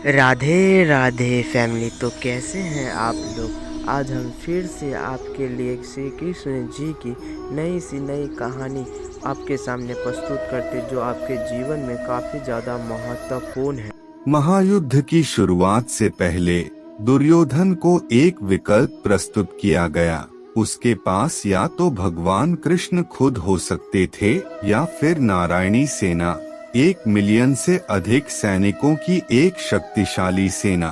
Radhe Radhe family. तो कैसे हैं आप लोग। आज हम फिर से आपके लिए श्री कृष्ण जी की नई कहानी आपके सामने प्रस्तुत करते, जो आपके जीवन में काफ़ी ज़्यादा महत्वपूर्ण है। महायुद्ध की शुरुआत से पहले दुर्योधन को एक विकल्प प्रस्तुत किया गया। उसके पास या तो भगवान कृष्ण खुद हो सकते थे या फिर नारायणी सेना, 1 मिलियन से अधिक सैनिकों की एक शक्तिशाली सेना।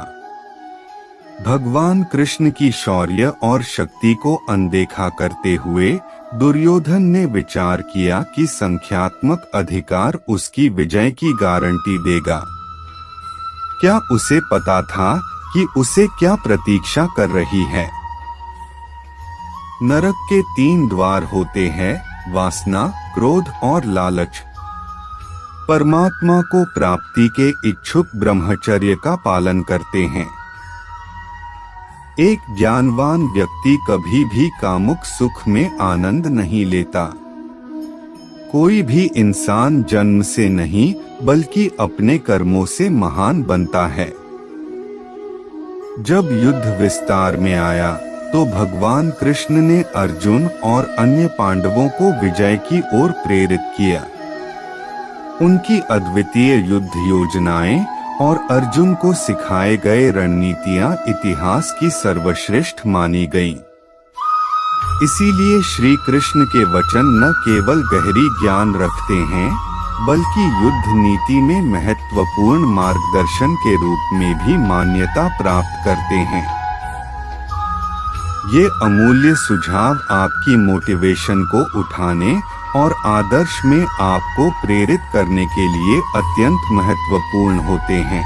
भगवान कृष्ण की शौर्य और शक्ति को अनदेखा करते हुए दुर्योधन ने विचार किया कि संख्यात्मक अधिकार उसकी विजय की गारंटी देगा। क्या उसे पता था कि उसे क्या प्रतीक्षा कर रही है? नरक के 3 द्वार होते हैं, वासना, क्रोध और लालच। परमात्मा को प्राप्ति के इच्छुक ब्रह्मचर्य का पालन करते हैं। एक ज्ञानवान व्यक्ति कभी भी कामुक सुख में आनंद नहीं लेता। कोई भी इंसान जन्म से नहीं बल्कि अपने कर्मों से महान बनता है। जब युद्ध विस्तार में आया तो भगवान कृष्ण ने अर्जुन और अन्य पांडवों को विजय की ओर प्रेरित किया। उनकी अद्वितीय युद्ध योजनाएं और अर्जुन को सिखाए गए रणनीतियां इतिहास की सर्वश्रेष्ठ मानी गईं। इसीलिए श्री कृष्ण के वचन न केवल गहरी ज्ञान रखते हैं, बल्कि युद्ध नीति में महत्वपूर्ण मार्गदर्शन के रूप में भी मान्यता प्राप्त करते हैं। ये अमूल्य सुझाव आपकी मोटिवेशन को उठाने और आदर्श में आपको प्रेरित करने के लिए अत्यंत महत्वपूर्ण होते हैं।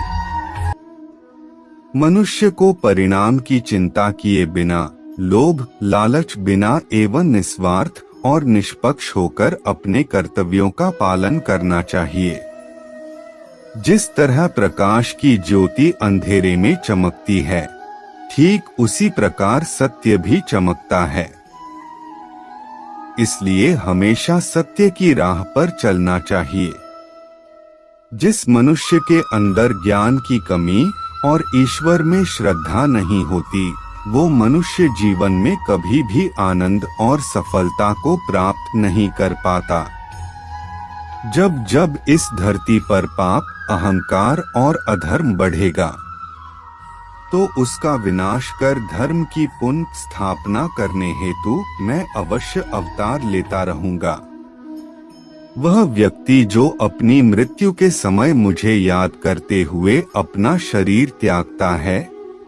मनुष्य को परिणाम की चिंता किए बिना, लोभ लालच बिना एवं निस्वार्थ और निष्पक्ष होकर अपने कर्तव्यों का पालन करना चाहिए। जिस तरह प्रकाश की ज्योति अंधेरे में चमकती है, ठीक उसी प्रकार सत्य भी चमकता है। इसलिए हमेशा सत्य की राह पर चलना चाहिए। जिस मनुष्य के अंदर ज्ञान की कमी और ईश्वर में श्रद्धा नहीं होती, वो मनुष्य जीवन में कभी भी आनंद और सफलता को प्राप्त नहीं कर पाता। जब जब इस धरती पर पाप, अहंकार और अधर्म बढ़ेगा, तो उसका विनाश कर धर्म की पुनः स्थापना करने हेतु मैं अवश्य अवतार लेता रहूंगा। वह व्यक्ति जो अपनी मृत्यु के समय मुझे याद करते हुए अपना शरीर त्यागता है,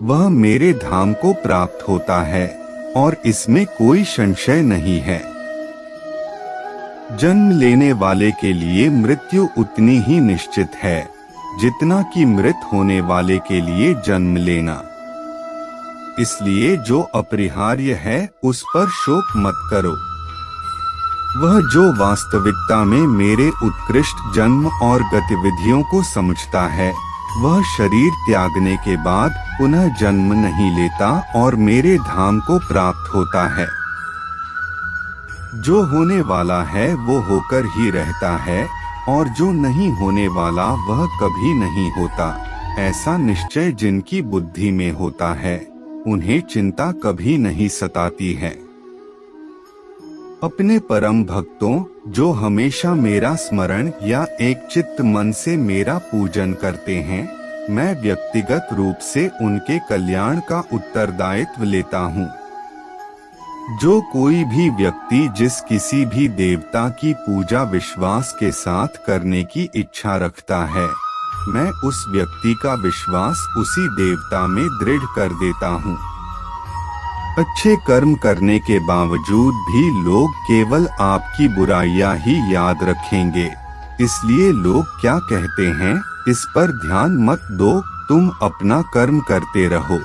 वह मेरे धाम को प्राप्त होता है और इसमें कोई संशय नहीं है। जन्म लेने वाले के लिए मृत्यु उतनी ही निश्चित है जितना कि मृत होने वाले के लिए जन्म लेना। इसलिए जो अपरिहार्य है उस पर शोक मत करो। वह जो वास्तविकता में मेरे उत्कृष्ट जन्म और गतिविधियों को समझता है, वह शरीर त्यागने के बाद पुनः जन्म नहीं लेता और मेरे धाम को प्राप्त होता है। जो होने वाला है वो होकर ही रहता है और जो नहीं होने वाला वह कभी नहीं होता। ऐसा निश्चय जिनकी बुद्धि में होता है, उन्हें चिंता कभी नहीं सताती है। अपने परम भक्तों, जो हमेशा मेरा स्मरण या एक चित्त मन से मेरा पूजन करते हैं, मैं व्यक्तिगत रूप से उनके कल्याण का उत्तरदायित्व लेता हूँ। जो कोई भी व्यक्ति जिस किसी भी देवता की पूजा विश्वास के साथ करने की इच्छा रखता है, मैं उस व्यक्ति का विश्वास उसी देवता में दृढ़ कर देता हूँ। अच्छे कर्म करने के बावजूद भी लोग केवल आपकी बुराइयां ही याद रखेंगे। इसलिए लोग क्या कहते हैं, इस पर ध्यान मत दो, तुम अपना कर्म करते रहो।